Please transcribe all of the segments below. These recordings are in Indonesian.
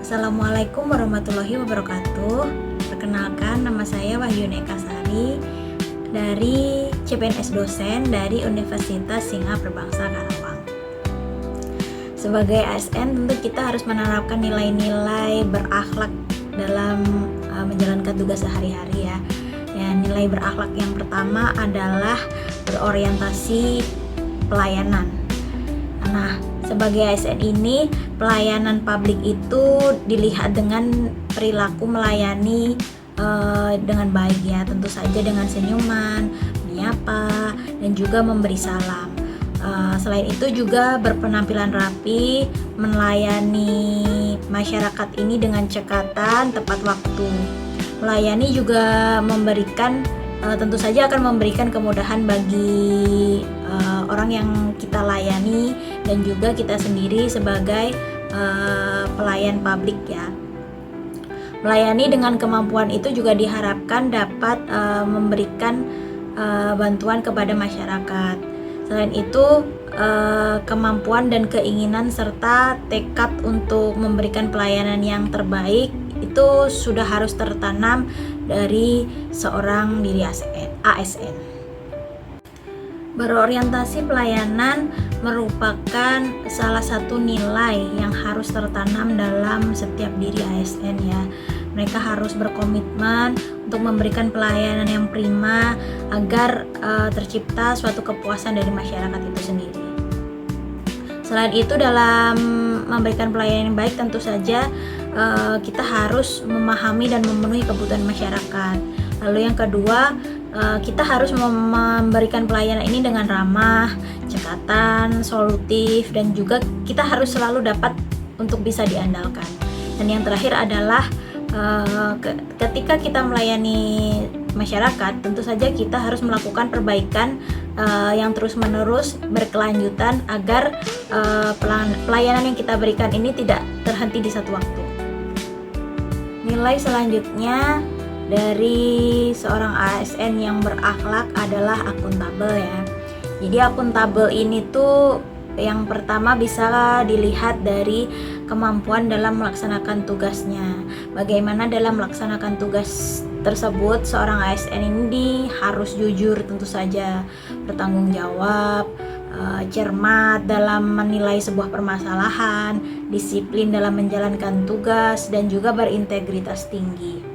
Assalamualaikum warahmatullahi wabarakatuh. Perkenalkan, nama saya Wahyuni Ekasari dari CPNS dosen dari Universitas Singha Perbangsa Karawang. Sebagai ASN, tentu kita harus menerapkan nilai-nilai berakhlak dalam menjalankan tugas sehari-hari ya. Nilai berakhlak yang pertama adalah berorientasi pelayanan. Nah, sebagai ASN ini, pelayanan publik itu dilihat dengan perilaku melayani dengan baik ya, tentu saja dengan senyuman, menyapa, dan juga memberi salam. Selain itu juga berpenampilan rapi, melayani masyarakat ini dengan cekatan, tepat waktu. Melayani juga memberikan tentu saja akan memberikan kemudahan bagi orang yang kita layani dan juga kita sendiri sebagai pelayan publik ya. Melayani dengan kemampuan itu juga diharapkan dapat memberikan bantuan kepada masyarakat. Selain itu, kemampuan dan keinginan serta tekad untuk memberikan pelayanan yang terbaik itu sudah harus tertanam dari seorang diri ASN. Berorientasi pelayanan merupakan salah satu nilai yang harus tertanam dalam setiap diri ASN ya. Mereka harus berkomitmen untuk memberikan pelayanan yang prima agar tercipta suatu kepuasan dari masyarakat itu sendiri. Selain itu, dalam memberikan pelayanan yang baik tentu saja kita harus memahami dan memenuhi kebutuhan masyarakat. Lalu yang kedua, kita harus memberikan pelayanan ini dengan ramah, cekatan, solutif, dan juga kita harus selalu dapat untuk bisa diandalkan. Dan yang terakhir adalah ketika kita melayani masyarakat, tentu saja kita harus melakukan perbaikan yang terus-menerus berkelanjutan agar pelayanan yang kita berikan ini tidak terhenti di satu waktu. Nilai selanjutnya dari seorang ASN yang berakhlak adalah akuntabel ya. Jadi akuntabel ini tuh yang pertama bisa dilihat dari kemampuan dalam melaksanakan tugasnya. Bagaimana dalam melaksanakan tugas tersebut seorang ASN ini harus jujur tentu saja, bertanggung jawab, cermat dalam menilai sebuah permasalahan, disiplin dalam menjalankan tugas, dan juga berintegritas tinggi.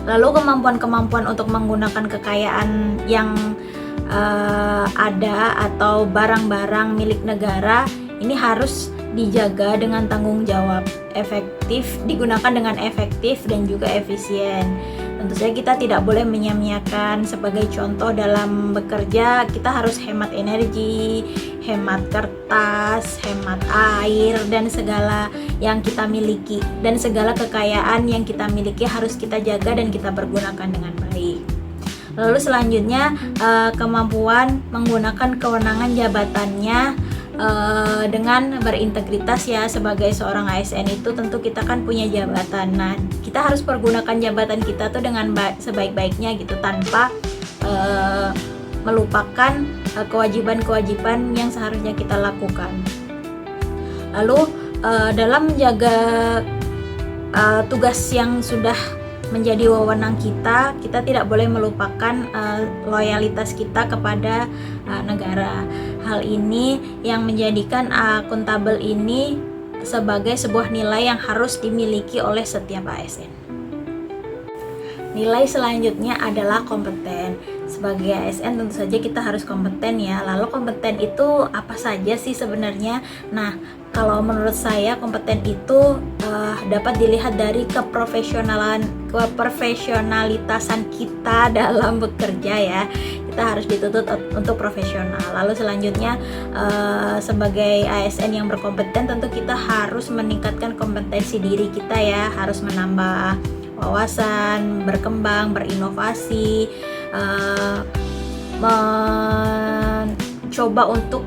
Lalu kemampuan-kemampuan untuk menggunakan kekayaan yang ada atau barang-barang milik negara ini harus dijaga dengan tanggung jawab, digunakan dengan efektif dan juga efisien. Tentu saja kita tidak boleh menyia-nyiakan. Sebagai contoh dalam bekerja, kita harus hemat energi, hemat kertas, hemat air, dan segala yang kita miliki, dan segala kekayaan yang kita miliki harus kita jaga dan kita pergunakan dengan baik. Lalu selanjutnya, kemampuan menggunakan kewenangan jabatannya dengan berintegritas ya. Sebagai seorang ASN itu tentu kita kan punya jabatan. Nah, kita harus pergunakan jabatan kita tuh dengan sebaik-baiknya gitu, tanpa melupakan kewajiban-kewajiban yang seharusnya kita lakukan. Lalu dalam menjaga tugas yang sudah menjadi wewenang kita tidak boleh melupakan loyalitas kita kepada negara. Hal ini yang menjadikan akuntabel ini sebagai sebuah nilai yang harus dimiliki oleh setiap ASN. Nilai selanjutnya adalah kompeten. Sebagai ASN tentu saja kita harus kompeten ya. Lalu kompeten itu apa saja sih sebenarnya? Nah, kalau menurut saya kompeten itu dapat dilihat dari keprofesionalitasan kita dalam bekerja ya. Kita harus dituntut untuk profesional. Lalu selanjutnya, sebagai ASN yang berkompeten tentu kita harus meningkatkan kompetensi diri kita ya, harus menambah wawasan, berkembang, berinovasi, mencoba untuk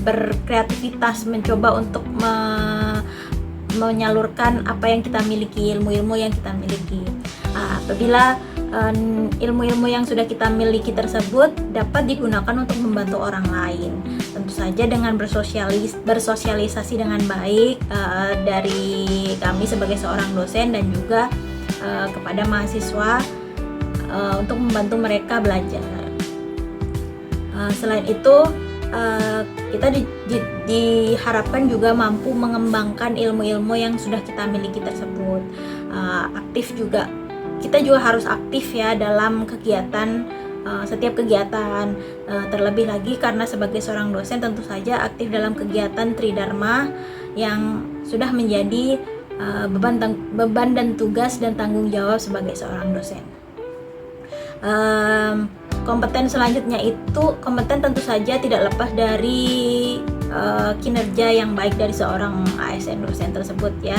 berkreativitas, mencoba untuk menyalurkan apa yang kita miliki, ilmu-ilmu yang kita miliki. Apabila ilmu-ilmu yang sudah kita miliki tersebut dapat digunakan untuk membantu orang lain, tentu saja dengan bersosialisasi dengan baik dari kami sebagai seorang dosen dan juga kepada mahasiswa untuk membantu mereka belajar. Selain itu kita diharapkan juga mampu mengembangkan ilmu-ilmu yang sudah kita miliki tersebut. Kita juga harus aktif ya dalam kegiatan, setiap kegiatan, terlebih lagi karena sebagai seorang dosen tentu saja aktif dalam kegiatan Tridharma yang sudah menjadi beban dan tugas dan tanggung jawab sebagai seorang dosen. Kompeten selanjutnya itu, kompeten tentu saja tidak lepas dari kinerja yang baik dari seorang ASN dosen tersebut ya.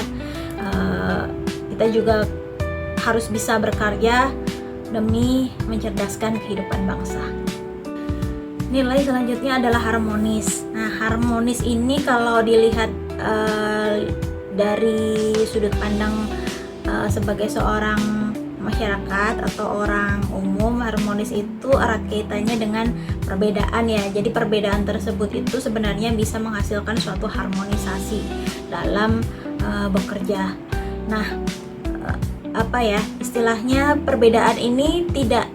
Kita juga harus bisa berkarya demi mencerdaskan kehidupan bangsa. Nilai selanjutnya adalah harmonis. Nah, harmonis ini kalau dilihat dari sudut pandang sebagai seorang masyarakat atau orang umum, harmonis itu erat kaitannya dengan perbedaan ya. Jadi perbedaan tersebut itu sebenarnya bisa menghasilkan suatu harmonisasi dalam bekerja. Nah, istilahnya perbedaan ini tidak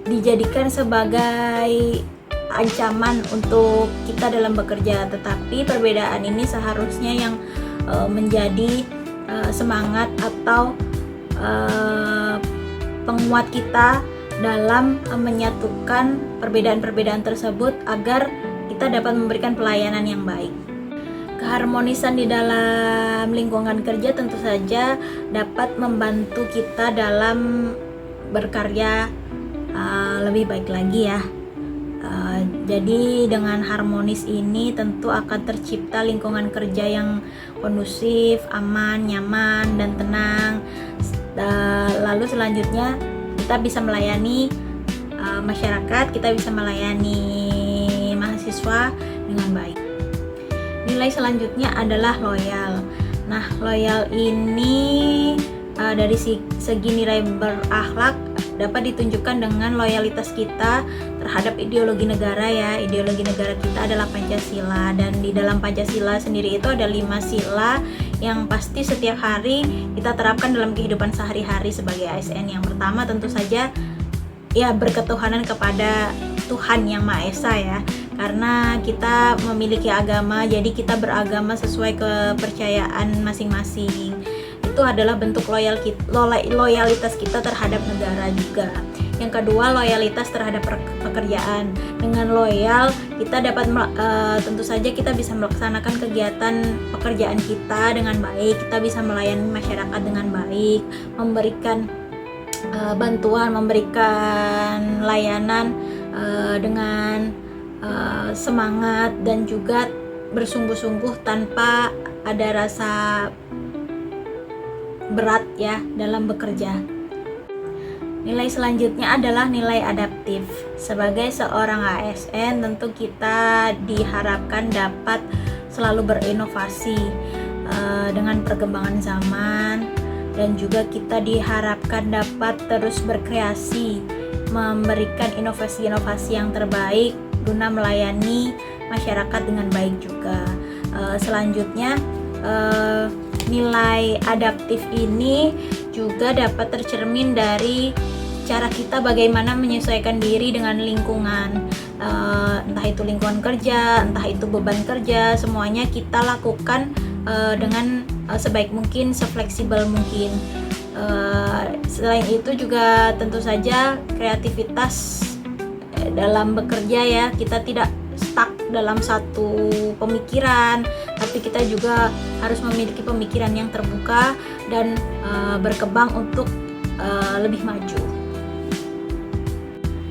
dijadikan sebagai ancaman untuk kita dalam bekerja, tetapi perbedaan ini seharusnya yang menjadi semangat atau penguat kita dalam menyatukan perbedaan-perbedaan tersebut agar kita dapat memberikan pelayanan yang baik. Keharmonisan di dalam lingkungan kerja tentu saja dapat membantu kita dalam berkarya lebih baik lagi ya. Jadi dengan harmonis ini tentu akan tercipta lingkungan kerja yang kondusif, aman, nyaman, dan tenang. Lalu selanjutnya kita bisa melayani masyarakat, kita bisa melayani mahasiswa dengan baik. Nilai selanjutnya adalah loyal. Nah, loyal ini dari segi nilai berakhlak dapat ditunjukkan dengan loyalitas kita terhadap ideologi negara ya. Ideologi negara kita adalah Pancasila, dan di dalam Pancasila sendiri itu ada 5 sila yang pasti setiap hari kita terapkan dalam kehidupan sehari-hari sebagai ASN. Yang pertama tentu saja ya berketuhanan kepada Tuhan Yang Maha Esa ya. Karena kita memiliki agama, jadi kita beragama sesuai kepercayaan masing-masing. Itu adalah bentuk loyalitas kita terhadap negara juga. Yang kedua, loyalitas terhadap pekerjaan. Dengan loyal, kita dapat tentu saja kita bisa melaksanakan kegiatan pekerjaan kita dengan baik. Kita bisa melayani masyarakat dengan baik, memberikan bantuan, memberikan layanan dengan semangat dan juga bersungguh-sungguh tanpa ada rasa berat ya dalam bekerja. Nilai selanjutnya adalah nilai adaptif. Sebagai seorang ASN tentu kita diharapkan dapat selalu berinovasi dengan perkembangan zaman, dan juga kita diharapkan dapat terus berkreasi, memberikan inovasi-inovasi yang terbaik guna melayani masyarakat dengan baik juga. Selanjutnya nilai adaptif ini juga dapat tercermin dari cara kita bagaimana menyesuaikan diri dengan lingkungan, entah itu lingkungan kerja, entah itu beban kerja, semuanya kita lakukan dengan sebaik mungkin, sefleksibel mungkin. Selain itu juga tentu saja kreativitas dalam bekerja ya, kita tidak stuck dalam satu pemikiran, tapi kita juga harus memiliki pemikiran yang terbuka dan berkembang untuk lebih maju.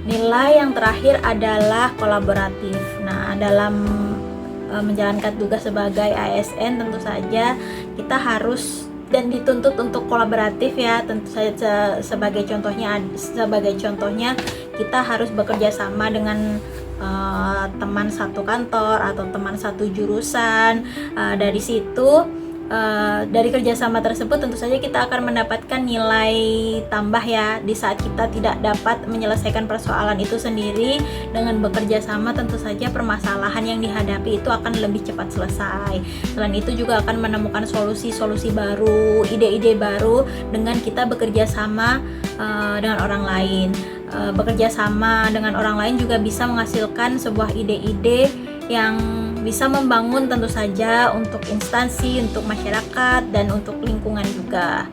Nilai yang terakhir adalah kolaboratif. Nah, dalam menjalankan tugas sebagai ASN tentu saja kita harus dan dituntut untuk kolaboratif ya. Tentu saja sebagai contohnya kita harus bekerja sama dengan teman satu kantor atau teman satu jurusan. Dari situ dari kerjasama tersebut tentu saja kita akan mendapatkan nilai tambah ya. Di saat kita tidak dapat menyelesaikan persoalan itu sendiri, dengan bekerja sama tentu saja permasalahan yang dihadapi itu akan lebih cepat selesai. Selain itu juga akan menemukan solusi-solusi baru, ide-ide baru dengan kita bekerja sama dengan orang lain. Bekerja sama dengan orang lain juga bisa menghasilkan sebuah ide-ide yang bisa membangun tentu saja untuk instansi, untuk masyarakat, dan untuk lingkungan juga.